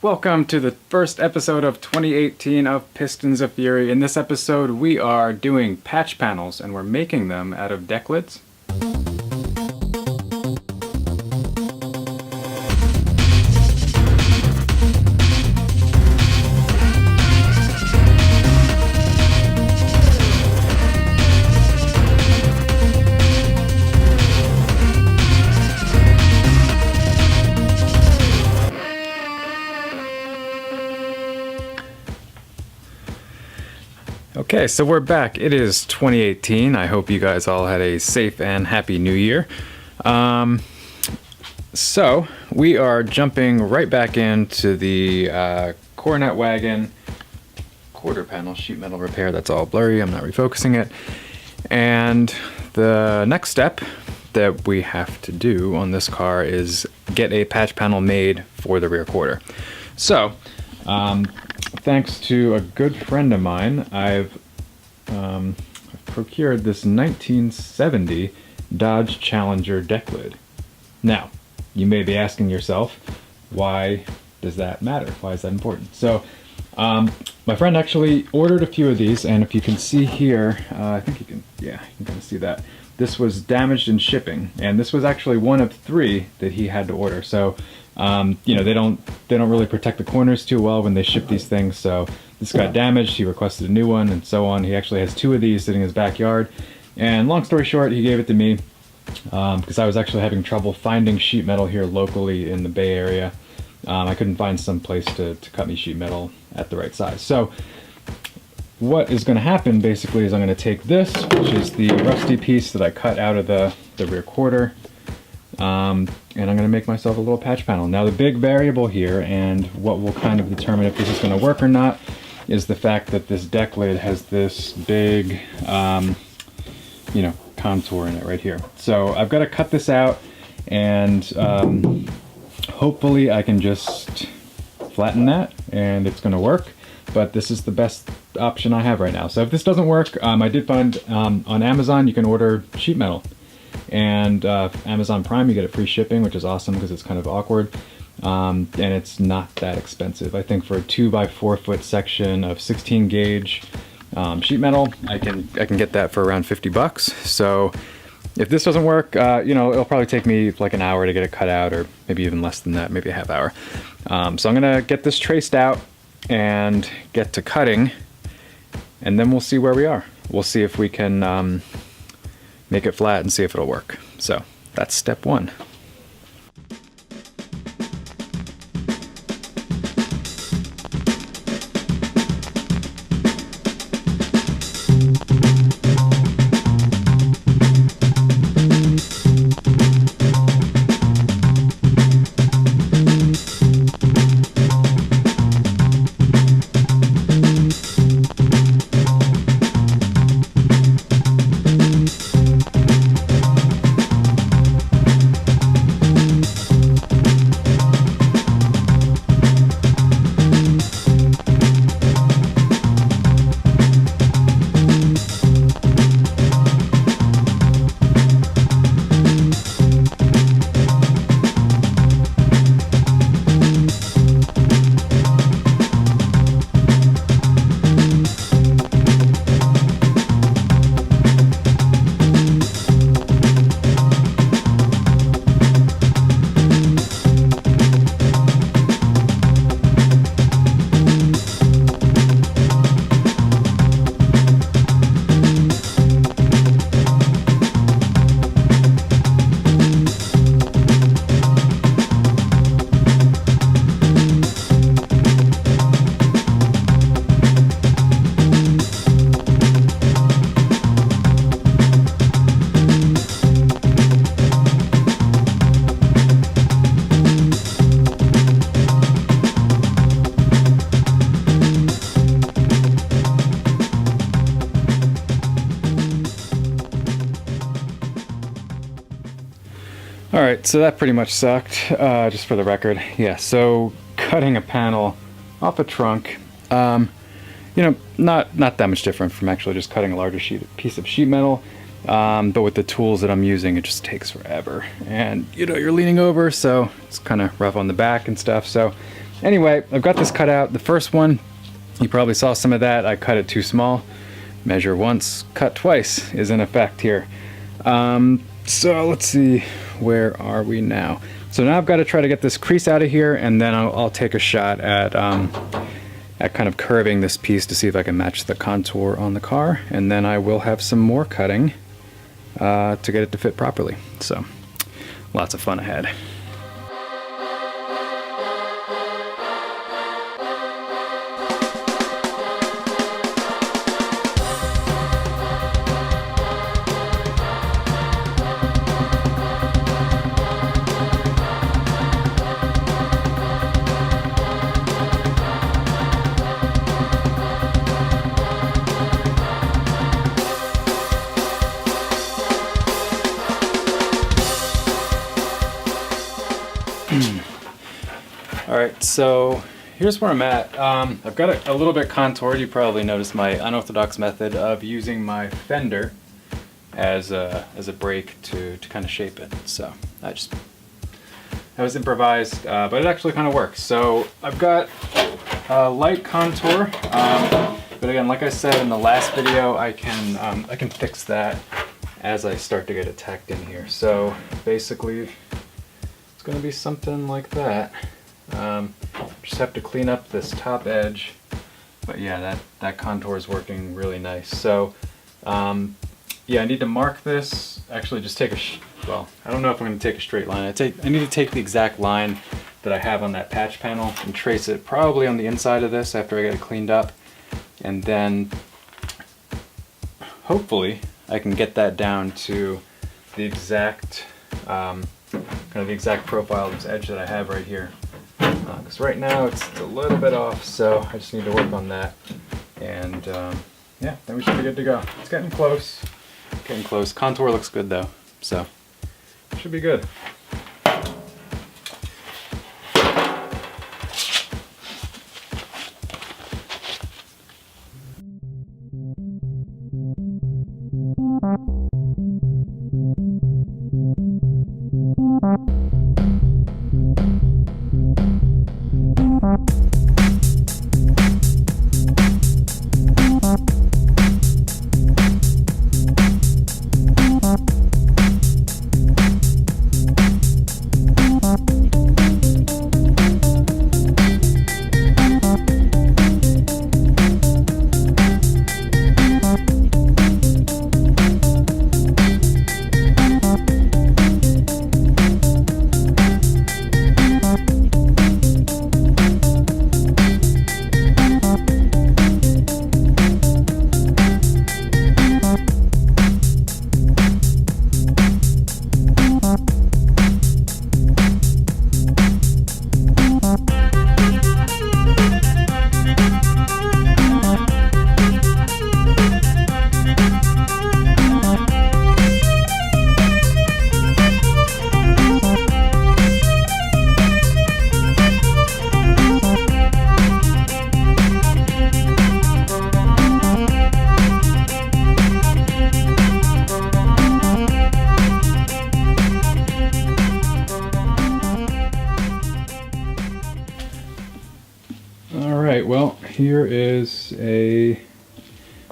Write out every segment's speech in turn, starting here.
Welcome to the first episode of 2018 of Pistons of Fury. In this episode, we are doing patch panels, and we're making them out of decklids. Okay, so we're back. It is 2018. I hope you guys all had a safe and happy new year. So we are jumping right back into the Coronet Wagon quarter panel sheet metal repair. That's all blurry. I'm not refocusing it. And the next step that we have to do on this car is get a patch panel made for the rear quarter. So, thanks to a good friend of mine, I've procured this 1970 Dodge Challenger decklid. Now, you may be asking yourself, why does that matter? Why is that important? So, my friend actually ordered a few of these, and if you can see here, I think you can kind of see that. This was damaged in shipping, and this was actually one of 3 that he had to order. So, they don't really protect the corners too well when they ship these things. So this got damaged. He requested a new one, and so on. He actually has 2 of these sitting in his backyard. And long story short, he gave it to me because I was actually having trouble finding sheet metal here locally in the Bay Area. I couldn't find some place to cut me sheet metal at the right size. So what is going to happen basically is I'm going to take this, which is the rusty piece that I cut out of the rear quarter, and I'm going to make myself a little patch panel. Now the big variable here, and what will kind of determine if this is going to work or not, is the fact that this deck lid has this big contour in it right here. So I've got to cut this out, and hopefully I can just flatten that and it's going to work. But this is the best option I have right now. So if this doesn't work, I did find on Amazon you can order sheet metal, and Amazon Prime you get it free shipping, which is awesome because it's kind of awkward, and it's not that expensive. I think for a 2x4 foot section of 16 gauge sheet metal, I can get that for around $50. So if this doesn't work, it'll probably take me like an hour to get it cut out, or maybe even less than that, maybe a half hour. So I'm gonna get this traced out and get to cutting, and then we'll see where we are. We'll see if we can make it flat and see if it'll work. So that's step 1. Alright, so that pretty much sucked, just for the record. Yeah, so cutting a panel off a trunk, not that much different from actually just cutting a larger piece of sheet metal. But with the tools that I'm using, it just takes forever. And, you're leaning over, so it's kind of rough on the back and stuff. So anyway, I've got this cut out. The first one, you probably saw some of that. I cut it too small. Measure once, cut twice is in effect here. So let's see, where are we now? So now I've got to try to get this crease out of here, and then I'll take a shot at kind of curving this piece to see if I can match the contour on the car, and then I will have some more cutting to get it to fit properly. So lots of fun ahead. Alright, so here's where I'm at. I've got it a little bit contoured. You probably noticed my unorthodox method of using my fender as a brake to kind of shape it. So that was improvised, but it actually kind of works. So I've got a light contour, but again, like I said in the last video, I can fix that as I start to get it tacked in here. So basically, it's going to be something like that. Just have to clean up this top edge, but yeah, that contour is working really nice. So yeah, I need to mark this. Actually, just take well, I don't know if I'm going to take a straight line. I need to take the exact line that I have on that patch panel and trace it probably on the inside of this after I get it cleaned up, and then hopefully I can get that down to the exact kind of the exact profile of this edge that I have right here. Because right now it's a little bit off, so I just need to work on that, and yeah, then we should be good to go. It's getting close. Getting close. Contour looks good though, so should be good. Alright, well, here is a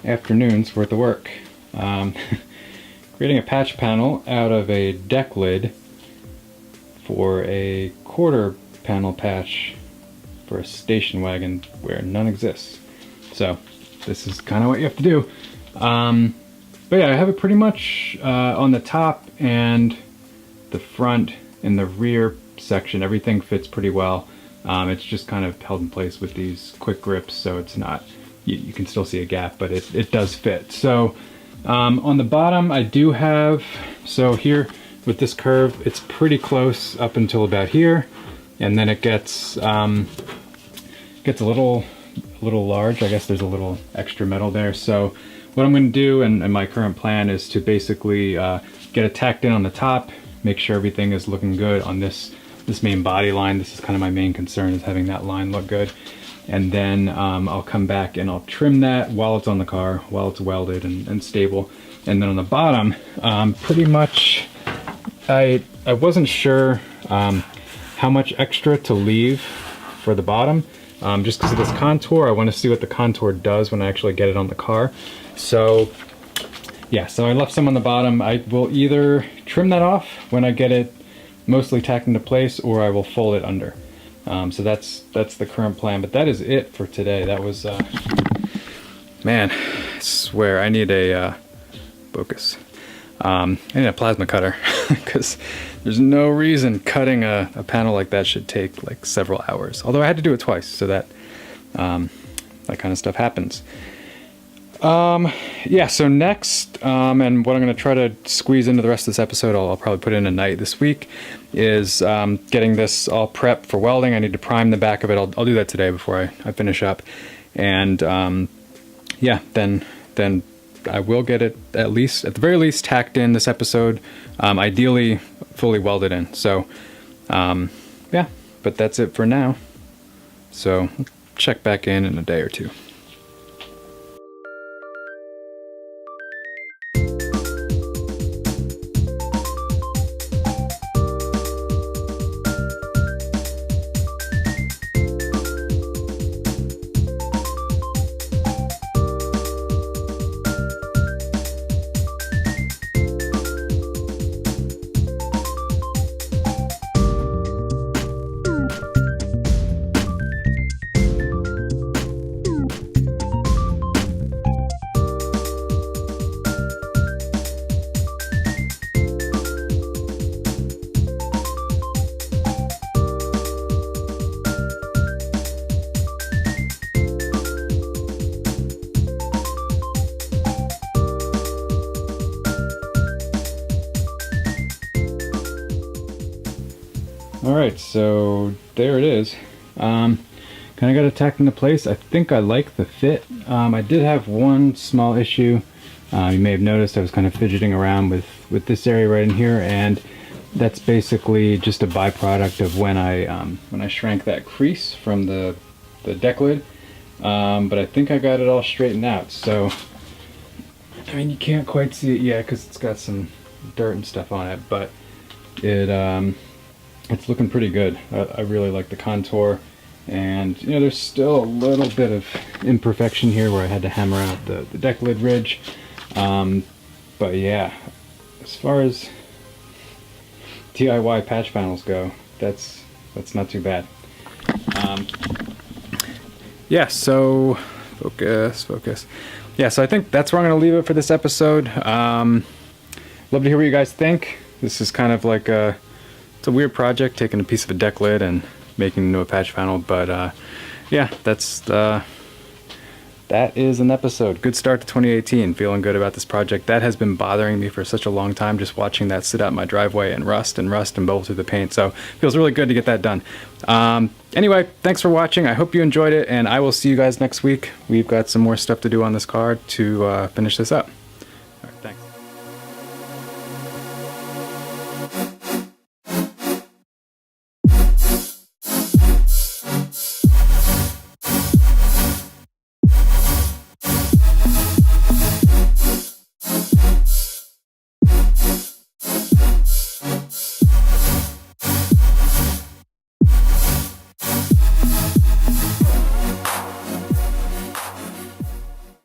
afternoon's worth of work. Creating a patch panel out of a deck lid for a quarter panel patch for a station wagon where none exists. So this is kind of what you have to do. But yeah, I have it pretty much on the top and the front and the rear section. Everything fits pretty well. It's just kind of held in place with these quick grips, so it's not, you can still see a gap, but it does fit. So on the bottom I do have, so here with this curve, it's pretty close up until about here, and then it gets a little large. I guess there's a little extra metal there. So what I'm going to do, and my current plan, is to basically get it tacked in on the top, make sure everything is looking good on this main body line. This is kind of my main concern, is having that line look good. And then I'll come back and I'll trim that while it's on the car, while it's welded and stable. And then on the bottom, pretty much, I wasn't sure how much extra to leave for the bottom, just because of this contour. I want to see what the contour does when I actually get it on the car. So yeah, so I left some on the bottom. I will either trim that off when I get it mostly tacked into place, or I will fold it under. So that's the current plan, but that is it for today. That was, man, I swear I need a focus. I need a plasma cutter because there's no reason cutting a panel like that should take like several hours. Although I had to do it twice, so that that kind of stuff happens. Yeah, so next, and what I'm going to try to squeeze into the rest of this episode, I'll probably put in a night this week, is getting this all prepped for welding. I need to prime the back of it. I'll do that today before I finish up. And yeah, then I will get it at the very least tacked in this episode, ideally fully welded in. So yeah, but that's it for now. So check back in a day or two. Alright, so there it is. Kind of got it tacked into place. I think I like the fit. I did have one small issue. You may have noticed I was kind of fidgeting around with this area right in here, and that's basically just a byproduct of when I shrank that crease from the deck lid. But I think I got it all straightened out. So, I mean, you can't quite see it yet because it's got some dirt and stuff on it, but it's looking pretty good. I really like the contour, and you know, there's still a little bit of imperfection here where I had to hammer out the deck lid ridge. But yeah, as far as DIY patch panels go, that's not too bad. Yeah, so focus. Yeah, so I think that's where I'm going to leave it for this episode. Love to hear what you guys think. This is kind of like it's a weird project, taking a piece of a deck lid and making it into a patch panel, but yeah, that is an episode. Good start to 2018. Feeling good about this project. That has been bothering me for such a long time, just watching that sit out in my driveway and rust and bowl through the paint. So feels really good to get that done. Anyway, thanks for watching. I hope you enjoyed it, and I will see you guys next week. We've got some more stuff to do on this car to finish this up.